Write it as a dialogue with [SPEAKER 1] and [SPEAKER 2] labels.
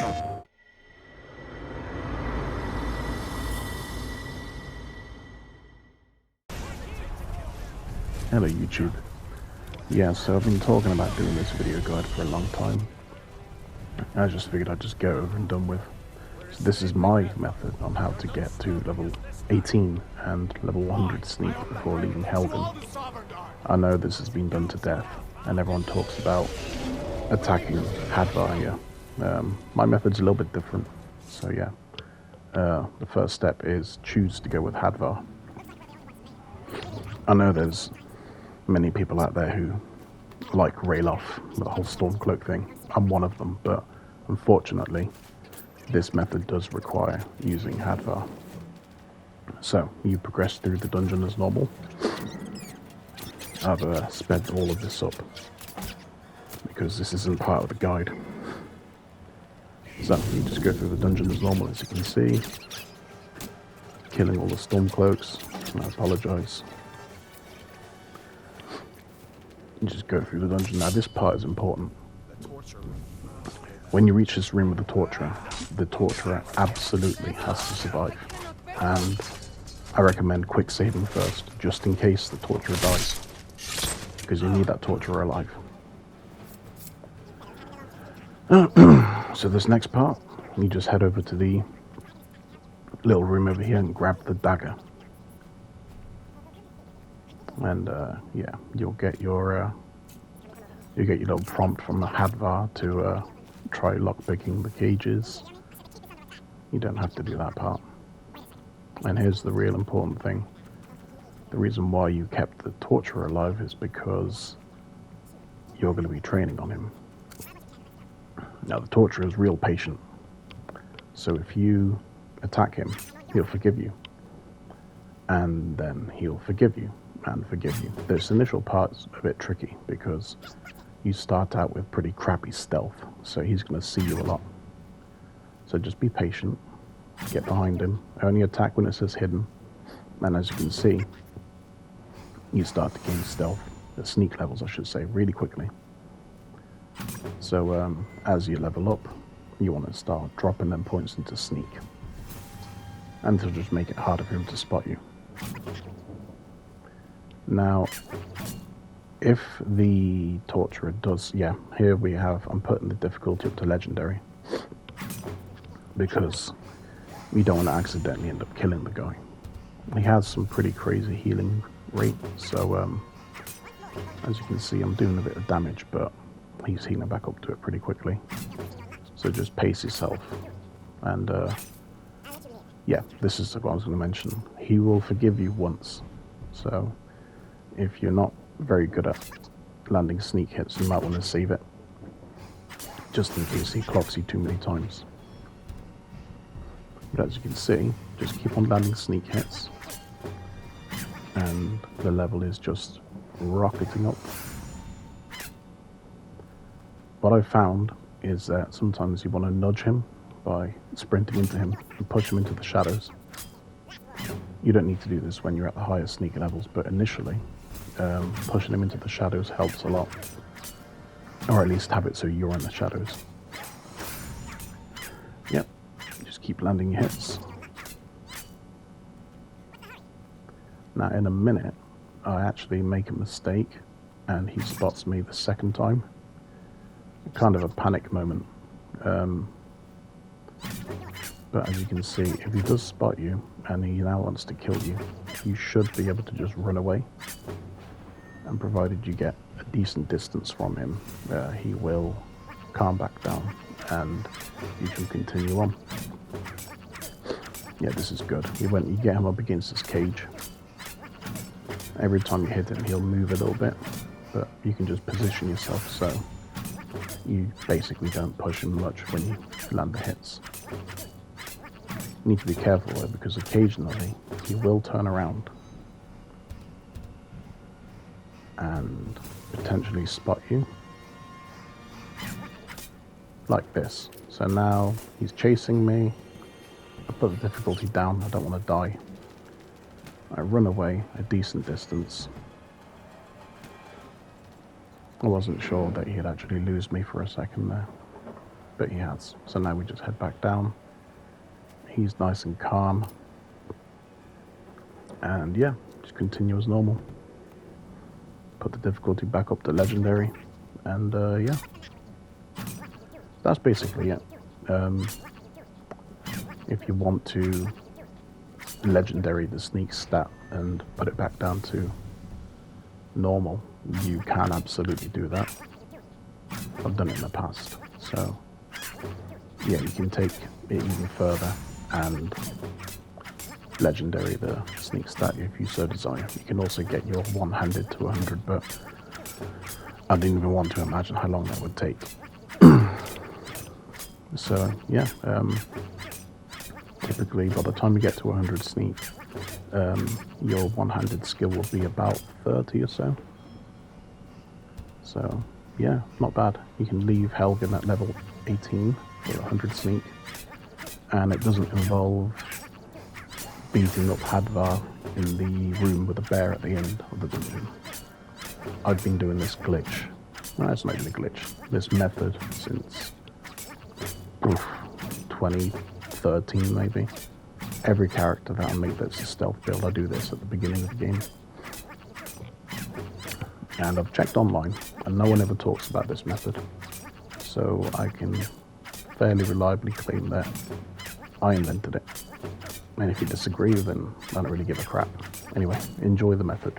[SPEAKER 1] Hello YouTube. Yeah, so I've been talking about doing this video guide for a long time. I just figured I'd just get over and done with. So this is my method on how to get to level 18 and level 100 sneak before leaving Helgen. I know this has been done to death, and everyone talks about attacking Hadvar here. My method's a little bit different, so yeah. The first step is choose to go with Hadvar. I know there's many people out there who like Rayloff with the whole Stormcloak thing. I'm one of them, but unfortunately this method does require using Hadvar. So you progress through the dungeon as normal. I've sped all of this up because this isn't part of the guide. So you just go through the dungeon as normal, as you can see, killing all the Stormcloaks. I apologise. You just go through the dungeon. Now this part is important. When you reach this room with the torturer absolutely has to survive. And I recommend quick saving first, just in case the torturer dies. Because you need that torturer alive. So this next part, you just head over to the little room over here and grab the dagger. And yeah, you'll get your little prompt from the Hadvar to try lockpicking the cages. You don't have to do that part. And here's the real important thing. The reason why you kept the torturer alive is because you're going to be training on him. Now the torturer is real patient. So if you attack him, he'll forgive you. And then he'll forgive you. And forgive you. This initial part's a bit tricky because you start out with pretty crappy stealth, so he's going to see you a lot. So just be patient, get behind him, only attack when it says hidden, and as you can see, you start to gain stealth, sneak levels I should say, really quickly. So as you level up, you want to start dropping them points into sneak, and to just make it harder for him to spot you. Now, if the torturer does, yeah, here we have, I'm putting the difficulty up to legendary because we don't want to accidentally end up killing the guy. He has some pretty crazy healing rate, so as you can see, I'm doing a bit of damage, but he's healing back up to it pretty quickly. So just pace yourself, and yeah, this is what I was going to mention. He will forgive you once, so if you're not very good at landing sneak hits, you might want to save it, just in case he clocks you too many times. But as you can see, just keep on landing sneak hits, and the level is just rocketing up. What I've found is that sometimes you want to nudge him by sprinting into him and push him into the shadows. You don't need to do this when you're at the higher sneak levels, but initially pushing him into the shadows helps a lot, or at least have it so you're in the shadows. Yep, just keep landing your hits. Now in a minute I actually make a mistake and he spots me the second time. Kind of a panic moment, but as you can see, if he does spot you and he now wants to kill you, you should be able to just run away. And provided you get a decent distance from him, he will calm back down and you can continue on. Yeah, this is good. You get him up against this cage. Every time you hit him, he'll move a little bit, but you can just position yourself so you basically don't push him much when you land the hits. You need to be careful though, because occasionally he will turn around and potentially spot you like this. So now he's chasing me. I put the difficulty down, I don't want to die. I run away a decent distance. I wasn't sure that he'd actually lose me for a second there. but he has. So now we just head back down. He's nice and calm. And yeah, just continue as normal. Put the difficulty back up to legendary. And yeah, that's basically it. If you want to legendary the sneak stat and put it back down to normal, you can absolutely do that. I've done it in the past. So yeah, you can take it even further and legendary the sneak stat if you so desire. You can also get your one-handed to 100, but I didn't even want to imagine how long that would take. So yeah, typically by the time you get to 100 sneak, your one-handed skill will be about 30 or so. So yeah, not bad. You can leave Helgen at level 18 for 100 sneak, and it doesn't involve beating up Hadvar in the room with a bear at the end of the dungeon. I've been doing this glitch. No, it's not even a glitch. This method since 2013 maybe. Every character that I make that's a stealth build, I do this at the beginning of the game. And I've checked online, and no one ever talks about this method. So I can fairly reliably claim that I invented it. And if you disagree, then I don't really give a crap. Anyway, enjoy the method.